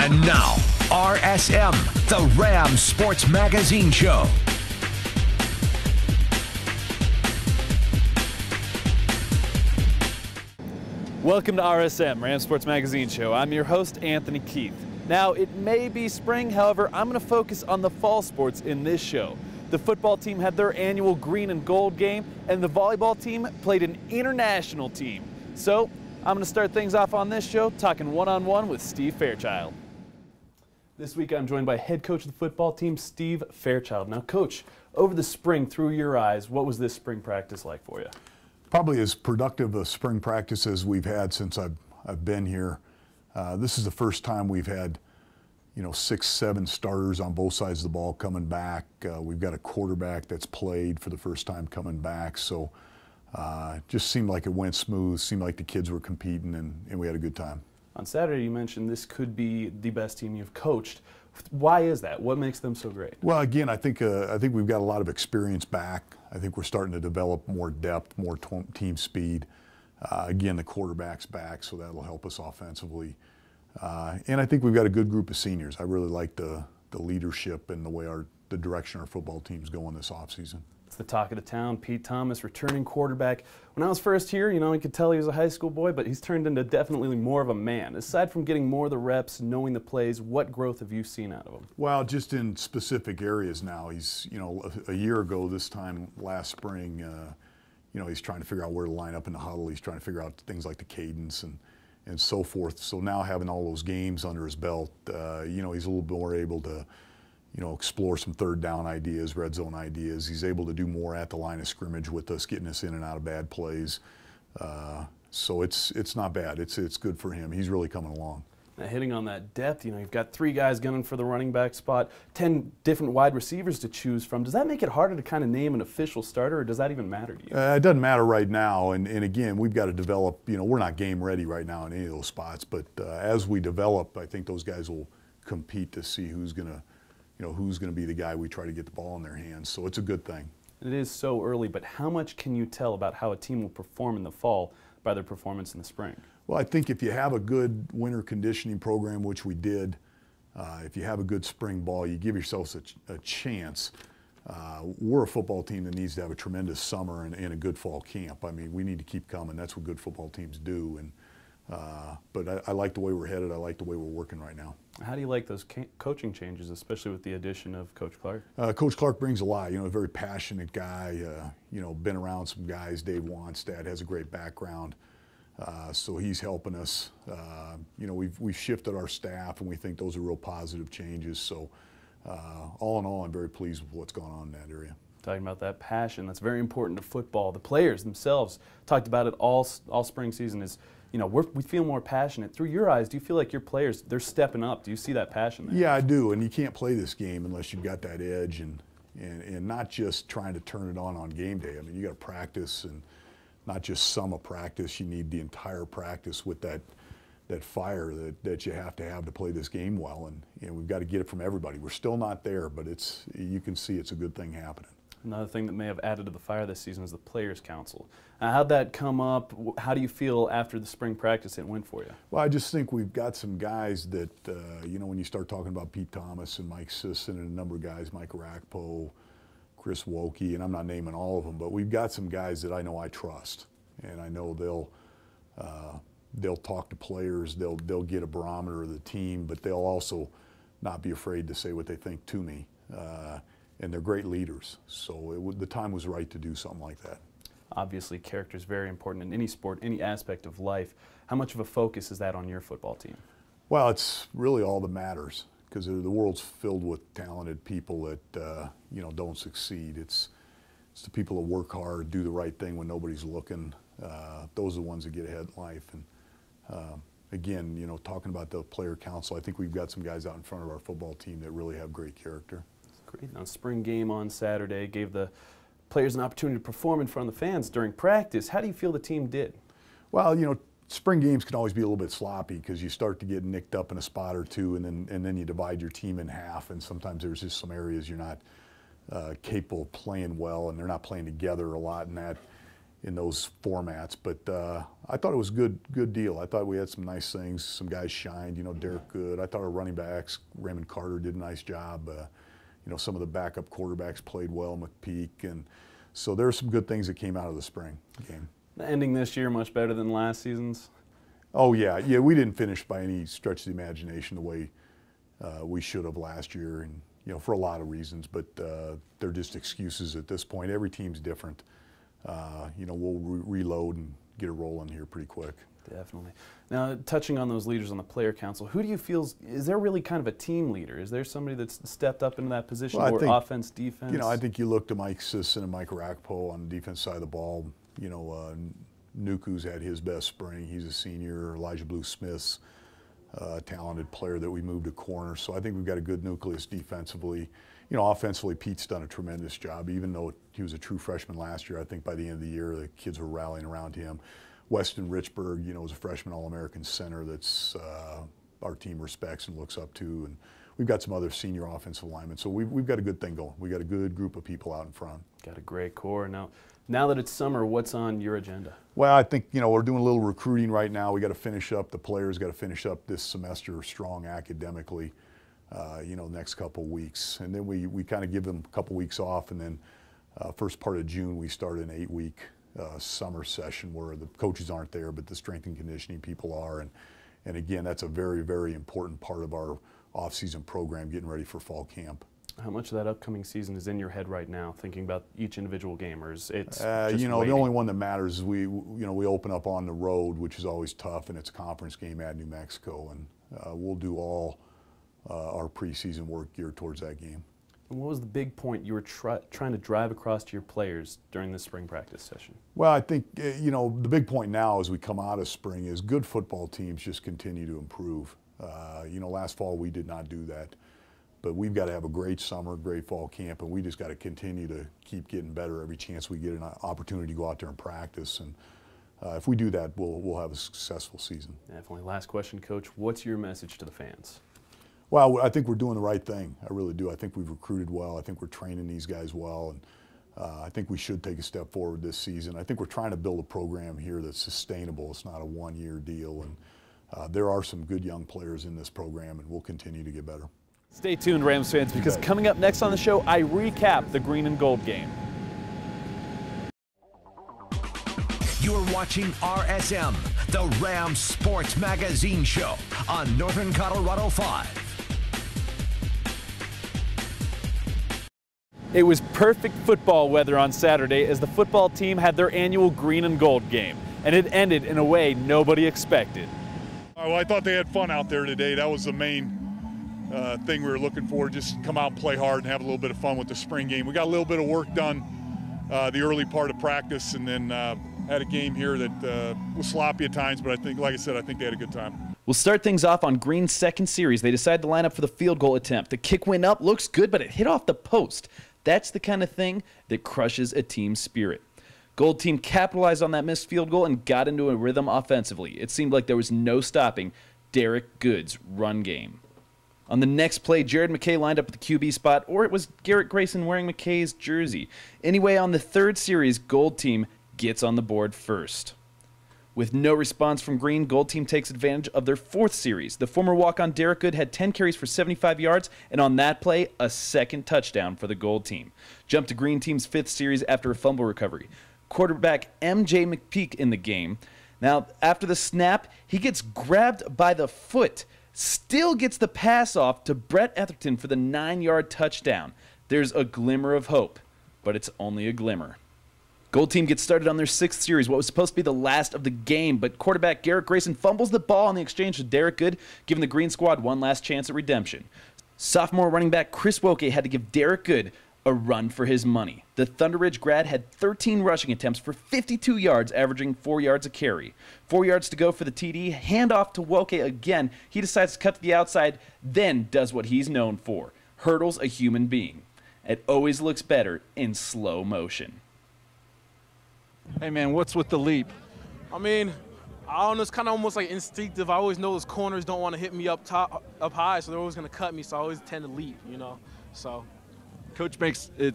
And now, RSM, the Rams Sports Magazine Show. Welcome to RSM, Rams Sports Magazine Show. I'm your host, Anthony Keith. Now, it may be spring, however, I'm going to focus on the fall sports in this show. The football team had their annual green and gold game, and the volleyball team played an international team. So, I'm going to start things off on this show talking one-on-one with Steve Fairchild. This week I'm joined by head coach of the football team, Steve Fairchild. Now, Coach, over the spring, through your eyes, what was this spring practice like for you? Probably as productive a spring practice as we've had since I've been here. This is the first time we've had, 6, 7 starters on both sides of the ball coming back. We've got a quarterback that's played for the first time coming back. So just seemed like it went smooth, seemed like the kids were competing, and we had a good time. On Saturday, you mentioned this could be the best team you've coached. Why is that? What makes them so great? Well, again, I think we've got a lot of experience back. I think we're starting to develop more depth, more team speed. Again, the quarterback's back, so that'll help us offensively. And I think we've got a good group of seniors. I really like the leadership and the way the direction our football team's going this offseason. It's the talk of the town. Pete Thomas, returning quarterback. When I was first here, you could tell he was a high school boy, but he's turned into definitely more of a man. Aside from getting more of the reps, knowing the plays, what growth have you seen out of him? Well, just in specific areas now. He's, a year ago this time last spring, he's trying to figure out where to line up in the huddle. He's trying to figure out things like the cadence and so forth. So now having all those games under his belt, he's a little bit more able to explore some third down ideas, red zone ideas. He's able to do more at the line of scrimmage with us, getting us in and out of bad plays. So it's not bad. It's good for him. He's really coming along. Now, hitting on that depth, you've got 3 guys gunning for the running back spot, 10 different wide receivers to choose from. Does that make it harder to kind of name an official starter, or does that even matter to you? It doesn't matter right now. And again, we've got to develop. We're not game ready right now in any of those spots. But as we develop, I think those guys will compete to see who's going to be the guy we try to get the ball in their hands. So it's a good thing. It is so early, but how much can you tell about how a team will perform in the fall by their performance in the spring? Well, I think if you have a good winter conditioning program, which we did, if you have a good spring ball, you give yourselves a chance. We're a football team that needs to have a tremendous summer and a good fall camp. I mean, we need to keep coming. That's what good football teams do. But I like the way we're headed. I like the way we're working right now. How do you like those coaching changes, especially with the addition of Coach Clark? Coach Clark brings a lot. A very passionate guy. Been around some guys. Dave Wanstad has a great background, so he's helping us. We've shifted our staff, and we think those are real positive changes. So, all in all, I'm very pleased with what's going on in that area. Talking about that passion, that's very important to football. The players themselves talked about it all spring season. We feel more passionate. Through your eyes, do you feel like your players, they're stepping up? Do you see that passion there? Yeah, I do. And you can't play this game unless you've got that edge and not just trying to turn it on game day. I mean, you got to practice, and not just some of practice. You need the entire practice with that fire that you have to play this game well. And we've got to get it from everybody. We're still not there, but you can see it's a good thing happening. Another thing that may have added to the fire this season is the Players' Council. How'd that come up? How do you feel after the spring practice it went for you? Well, I just think we've got some guys that, when you start talking about Pete Thomas and Mike Sisson and a number of guys, Mike Arakpo, Chris Wokey, and I'm not naming all of them, but we've got some guys that I know I trust. And I know they'll talk to players, they'll get a barometer of the team, but they'll also not be afraid to say what they think to me. And they're great leaders. So the time was right to do something like that. Obviously, character is very important in any sport, any aspect of life. How much of a focus is that on your football team? Well, it's really all that matters, because the world's filled with talented people that don't succeed. It's the people that work hard, do the right thing when nobody's looking. Those are the ones that get ahead in life. And again, talking about the player council, I think we've got some guys out in front of our football team that really have great character. Great. Now, spring game on Saturday gave the players an opportunity to perform in front of the fans during practice. How do you feel the team did? Well, spring games can always be a little bit sloppy because you start to get nicked up in a spot or two, and then you divide your team in half, and sometimes there's just some areas you're not capable of playing well, and they're not playing together a lot, and in those formats. But I thought it was a good deal. I thought we had some nice things. Some guys shined. You know, Derek Good. I thought our running backs, Raymond Carter, did a nice job. You know, some of the backup quarterbacks played well, McPeak, and so there are some good things that came out of the spring game. The ending this year much better than last season's? Oh yeah, we didn't finish by any stretch of the imagination the way we should have last year, and you know, for a lot of reasons, but they're just excuses at this point. Every team's different. You know, we'll reload and get it rolling here pretty quick. Definitely. Now, touching on those leaders on the player council, who do you feel is there really kind of a team leader? Is there somebody that's stepped up into that position, or offense, defense? You know, I think you look to Mike Sisson and Mike Rakpo on the defense side of the ball. You know, Nuku's had his best spring. He's a senior. Elijah Blue Smith's a talented player that we moved to corner. So I think we've got a good nucleus defensively. You know, offensively, Pete's done a tremendous job. Even though he was a true freshman last year, I think by the end of the year, the kids were rallying around him. Weston Richburg, you know, is a freshman All-American center that's our team respects and looks up to. And we've got some other senior offensive linemen. So we've got a good thing going. We've got a good group of people out in front. Got a great core. Now that it's summer, what's on your agenda? Well, I think, you know, we're doing a little recruiting right now. We got to finish up, the players got to finish up this semester strong academically, you know, next couple of weeks. And then we kind of give them a couple weeks off, and then first part of June we start an 8-week summer session where the coaches aren't there, but the strength and conditioning people are. And again, that's a very, very important part of our off-season program, getting ready for fall camp. How much of that upcoming season is in your head right now, thinking about each individual game, or is it you know, waiting? The only one that matters is we open up on the road, which is always tough, and it's a conference game at New Mexico, and we'll do all our preseason work geared towards that game. And what was the big point you were trying to drive across to your players during this spring practice session? Well, I think, you know, the big point now as we come out of spring is good football teams just continue to improve. You know, last fall we did not do that. But we've got to have a great summer, great fall camp, and we just got to continue to keep getting better every chance we get an opportunity to go out there and practice. And if we do that, we'll have a successful season. Definitely. Last question, Coach. What's your message to the fans? Well, I think we're doing the right thing. I really do. I think we've recruited well. I think we're training these guys well, and I think we should take a step forward this season. I think we're trying to build a program here that's sustainable. It's not a one-year deal, and there are some good young players in this program, and we'll continue to get better. Stay tuned, Rams fans, because coming up next on the show, I recap the green and gold game. You're watching RSM, the Rams Sports Magazine Show on Northern Colorado 5. It was perfect football weather on Saturday as the football team had their annual green and gold game, and it ended in a way nobody expected. Well, I thought they had fun out there today. That was the main thing we were looking for, just come out and play hard and have a little bit of fun with the spring game. We got a little bit of work done the early part of practice, and then had a game here that was sloppy at times, but I think, like I said, I think they had a good time. We'll start things off on Green's second series. They decide to line up for the field goal attempt. The kick went up, looks good, but it hit off the post. That's the kind of thing that crushes a team's spirit. Gold team capitalized on that missed field goal and got into a rhythm offensively. It seemed like there was no stopping Derek Good's run game. On the next play, Jared McKay lined up at the QB spot, or it was Garrett Grayson wearing McKay's jersey. Anyway, on the third series, Gold team gets on the board first. With no response from Green, Gold team takes advantage of their fourth series. The former walk-on Derek Good had 10 carries for 75 yards, and on that play, a second touchdown for the Gold team. Jump to Green team's fifth series after a fumble recovery. Quarterback M.J. McPeak in the game. Now, after the snap, he gets grabbed by the foot. Still gets the pass off to Brett Etherton for the 9-yard touchdown. There's a glimmer of hope, but it's only a glimmer. Gold team gets started on their sixth series, what was supposed to be the last of the game, but quarterback Garrett Grayson fumbles the ball in the exchange to Derek Good, giving the Green squad one last chance at redemption. Sophomore running back Chris Woke had to give Derek Good a run for his money. The Thunder Ridge grad had 13 rushing attempts for 52 yards, averaging 4 yards a carry. 4 yards to go for the TD, handoff to Woke again. He decides to cut to the outside, then does what he's known for, hurdles a human being. It always looks better in slow motion. Hey man, what's with the leap? I mean, I don't know, it's kind of almost like instinctive. I always know those corners don't want to hit me up high, so they're always going to cut me, so I always tend to leap, you know, so. Coach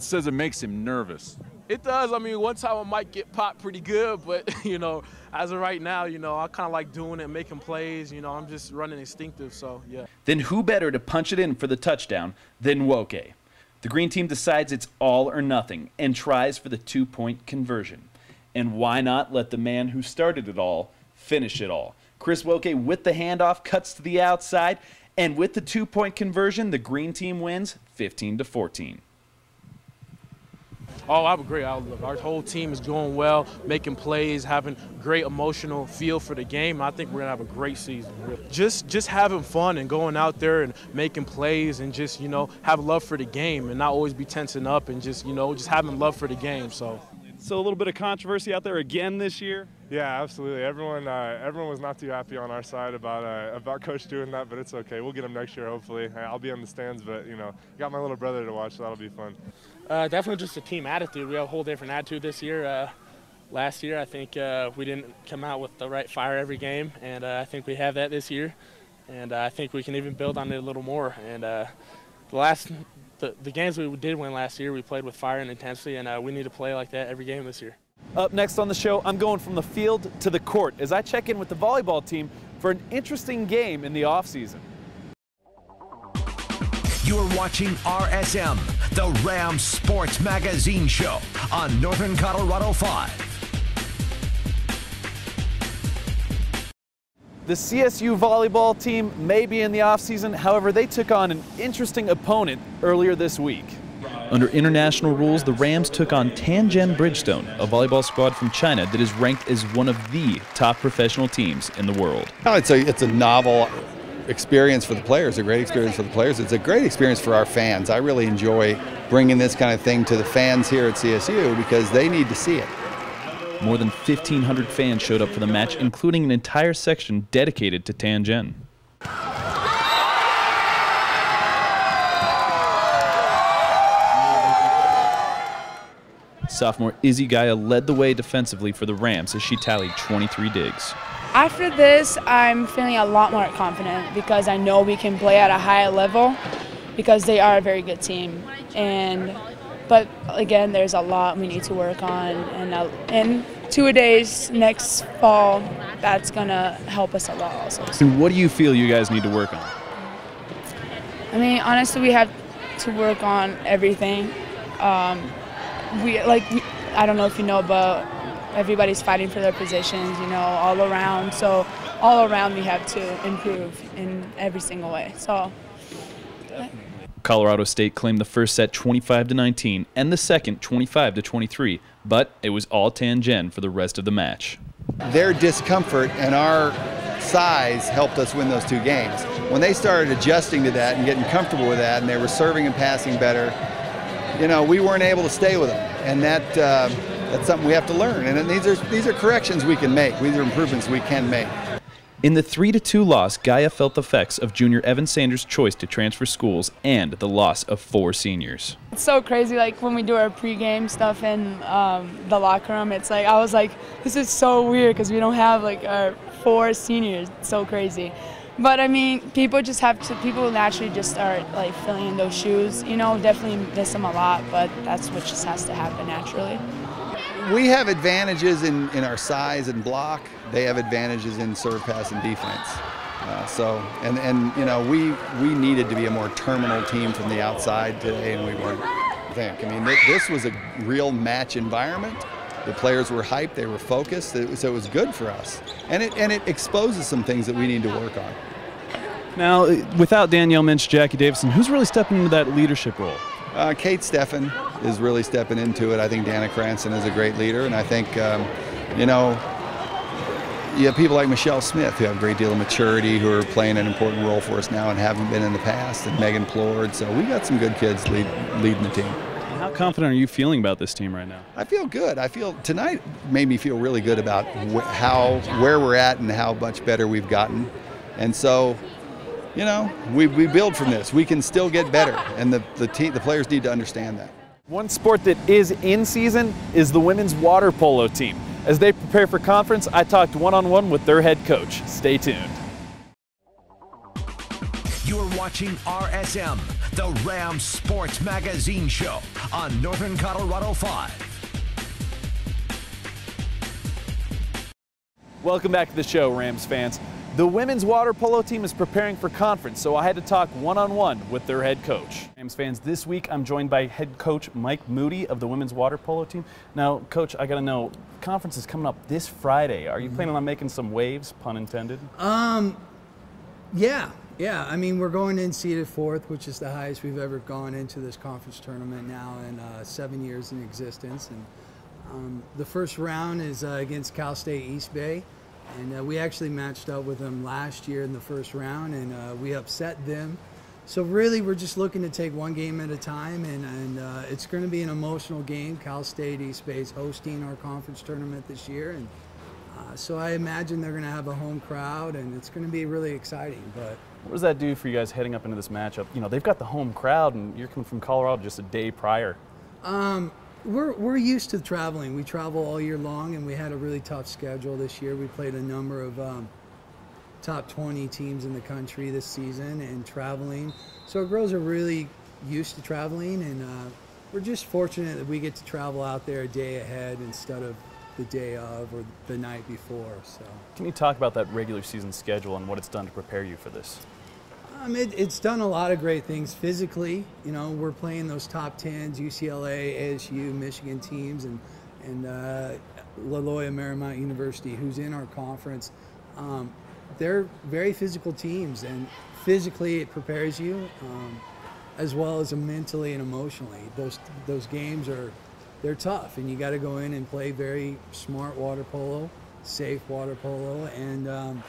says it makes him nervous. It does. I mean, one time I might get popped pretty good, but, you know, as of right now, you know, I kind of like doing it, making plays. You know, I'm just running instinctive, so, yeah. Then who better to punch it in for the touchdown than Woke? The green team decides it's all or nothing and tries for the 2-point conversion. And why not let the man who started it all finish it all? Chris Woke with the handoff cuts to the outside, and with the 2-point conversion, the green team wins 15-14. Oh, I have a great outlook. Our whole team is doing well, making plays, having great emotional feel for the game. I think we're going to have a great season. Just having fun and going out there and making plays and just, you know, have love for the game and not always be tensing up and just, you know, just having love for the game. So a little bit of controversy out there again this year? Yeah, absolutely. Everyone was not too happy on our side about Coach doing that, but it's okay. We'll get him next year, hopefully. I'll be in the stands, but, you know, got my little brother to watch, so that'll be fun. Definitely just a team attitude. We have a whole different attitude this year. Last year, I think we didn't come out with the right fire every game, and I think we have that this year. And I think we can even build on it a little more. And the games we did win last year, we played with fire and intensity, and we need to play like that every game this year. Up next on the show, I'm going from the field to the court as I check in with the volleyball team for an interesting game in the offseason. You're watching RSM, the Rams Sports Magazine Show on Northern Colorado 5. The CSU volleyball team may be in the offseason, however, they took on an interesting opponent earlier this week. Under international rules, the Rams took on Tianjin Bridgestone, a volleyball squad from China that is ranked as one of the top professional teams in the world. It's a novel experience for the players, a great experience for the players. It's a great experience for our fans. I really enjoy bringing this kind of thing to the fans here at CSU because they need to see it. More than 1,500 fans showed up for the match, including an entire section dedicated to Tianjin. Sophomore Izzy Gaia led the way defensively for the Rams as she tallied 23 digs. After this, I'm feeling a lot more confident because I know we can play at a high level because they are a very good team. But again, there's a lot we need to work on, and 2-a-days next fall, that's gonna help us a lot also. And what do you feel you guys need to work on? I mean, honestly, we have to work on everything. I don't know if you know, but everybody's fighting for their positions, you know, all around. So all around we have to improve in every single way. So. Colorado State claimed the first set 25-19 and the second 25-23, but it was all Tianjin for the rest of the match. Their discomfort and our size helped us win those 2 games. When they started adjusting to that and getting comfortable with that, and they were serving and passing better, you know, we weren't able to stay with them, and that's something we have to learn. And these are corrections we can make. These are improvements we can make. In the 3-2 loss, Gaia felt the effects of junior Evan Sanders' choice to transfer schools and the loss of 4 seniors. It's so crazy, like when we do our pregame stuff in the locker room, it's like, I was like, this is so weird because we don't have like our 4 seniors. It's so crazy. But I mean, people naturally just start like filling in those shoes. You know, definitely miss them a lot, but that's what just has to happen naturally. We have advantages in our size and block. They have advantages in serve, pass, and defense. And you know, we needed to be a more terminal team from the outside today, and we weren't. I think. I mean, this was a real match environment. The players were hyped. They were focused. So it was good for us, and it exposes some things that we need to work on. Now, without Danielle Minch, Jackie Davison, who's really stepping into that leadership role? Kate Steffen is really stepping into it. I think Dana Cranston is a great leader, and I think, you know, you have people like Michelle Smith who have a great deal of maturity, who are playing an important role for us now and haven't been in the past, and Megan Plord. So we got some good kids leading the team. How confident are you feeling about this team right now? I feel good. Tonight made me feel really good about where we're at and how much better we've gotten. And so, you know, we build from this. We can still get better, and the players need to understand that. One sport that is in season is the women's water polo team. As they prepare for conference, I talked one-on-one with their head coach. Stay tuned. You're watching RSM, the Rams Sports Magazine Show on Northern Colorado 5. Welcome back to the show, Rams fans. The women's water polo team is preparing for conference, so I had to talk one-on-one with their head coach. Rams fans, this week I'm joined by head coach Mike Moody of the women's water polo team. Now, Coach, I got to know, conference is coming up this Friday. Are you planning on making some waves, pun intended? Yeah. I mean, we're going in seeded fourth, which is the highest we've ever gone into this conference tournament now in 7 years in existence. And the first round is against Cal State East Bay. And we actually matched up with them last year in the first round, and we upset them. So really, we're just looking to take one game at a time, and it's going to be an emotional game. Cal State East Bay is hosting our conference tournament this year, and so I imagine they're going to have a home crowd, and it's going to be really exciting. But what does that do for you guys heading up into this matchup? You know, they've got the home crowd, and you're coming from Colorado just a day prior. We're used to traveling. We travel all year long, and we had a really tough schedule this year. We played a number of top 20 teams in the country this season and traveling. So our girls are really used to traveling, and we're just fortunate that we get to travel out there a day ahead instead of the day of or the night before. So, can you talk about that regular season schedule and what it's done to prepare you for this? It's done a lot of great things physically. You know, we're playing those top 10s, UCLA, ASU, Michigan teams, and La Loya Marymount University, who's in our conference. They're very physical teams, and physically it prepares you, as well as mentally and emotionally. Those games they're tough, and you got to go in and play very smart water polo, safe water polo, and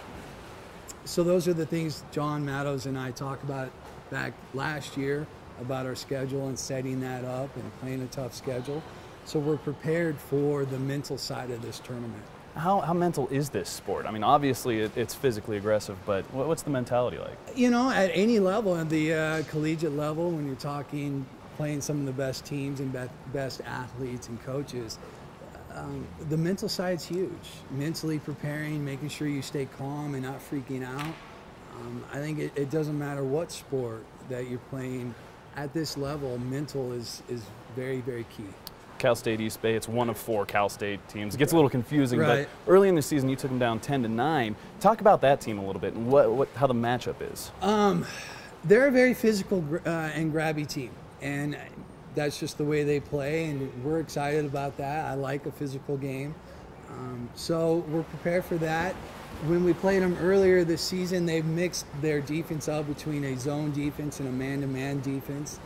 so those are the things John Mattos and I talked about back last year about our schedule and setting that up and playing a tough schedule. So we're prepared for the mental side of this tournament. How mental is this sport? I mean, obviously it's physically aggressive, but what's the mentality like? You know, at any level, at the collegiate level, when you're talking playing some of the best teams and best athletes and coaches, the mental side's huge. Mentally preparing, making sure you stay calm and not freaking out. I think it doesn't matter what sport that you're playing at this level, mental is very, very key. Cal State East Bay, it's one of 4 Cal State teams. It gets a little confusing, right. But early in the season you took them down 10-9. Talk about that team a little bit and how the matchup is. They're a very physical and grabby team, and that's just the way they play, and we're excited about that. I like a physical game. So we're prepared for that. When we played them earlier this season, they've mixed their defense up between a zone defense and a man-to-man defense.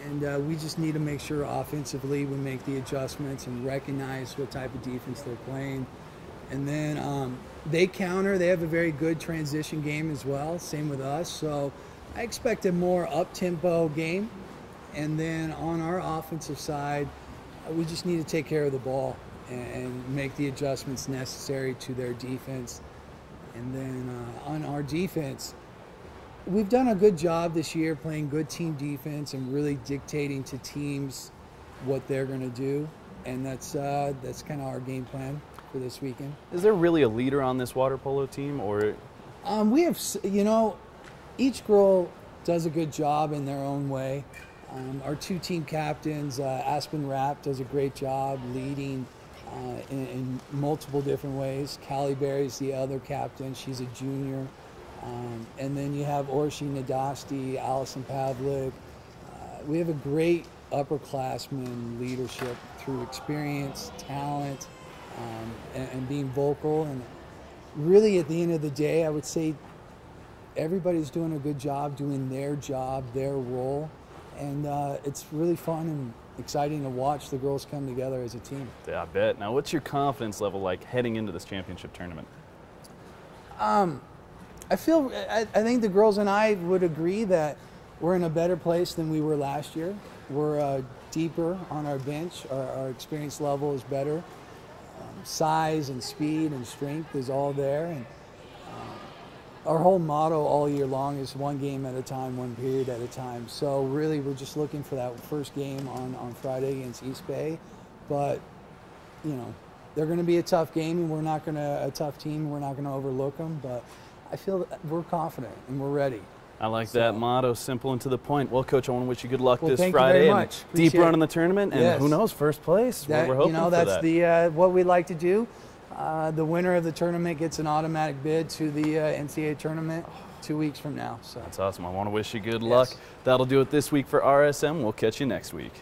And we just need to make sure offensively we make the adjustments and recognize what type of defense they're playing. And then they counter. They have a very good transition game as well, same with us. So I expect a more up-tempo game. And then on our offensive side, we just need to take care of the ball and make the adjustments necessary to their defense. And then on our defense, we've done a good job this year playing good team defense and really dictating to teams what they're going to do. And that's kind of our game plan for this weekend. Is there really a leader on this water polo team, or? We have, you know, each girl does a good job in their own way. Our 2 team captains, Aspen Rapp does a great job leading in multiple different ways. Callie Berry's the other captain. She's a junior. And then you have Orshi Nadasti, Allison Pavlik. We have a great upperclassman leadership through experience, talent, and being vocal. And really at the end of the day, I would say everybody's doing a good job doing their job, their role. And it's really fun and exciting to watch the girls come together as a team. Yeah, I bet. Now, what's your confidence level like heading into this championship tournament? I think the girls and I would agree that we're in a better place than we were last year. We're deeper on our bench. Our experience level is better. Size and speed and strength is all there. And our whole motto all year long is one game at a time, one period at a time. So really we're just looking for that first game on Friday against East Bay. But, you know, they're going to be a tough game, and a tough team. We're not going to overlook them. But I feel that we're confident and we're ready. I like that motto, simple and to the point. Well, Coach, I want to wish you good luck this thank Friday. You very much. Deep run in the tournament, and who knows, first place. We're hoping for that. That's what we like to do. The winner of the tournament gets an automatic bid to the NCAA tournament 2 weeks from now. So that's awesome. I want to wish you good luck. That'll do it this week for RSM. We'll catch you next week.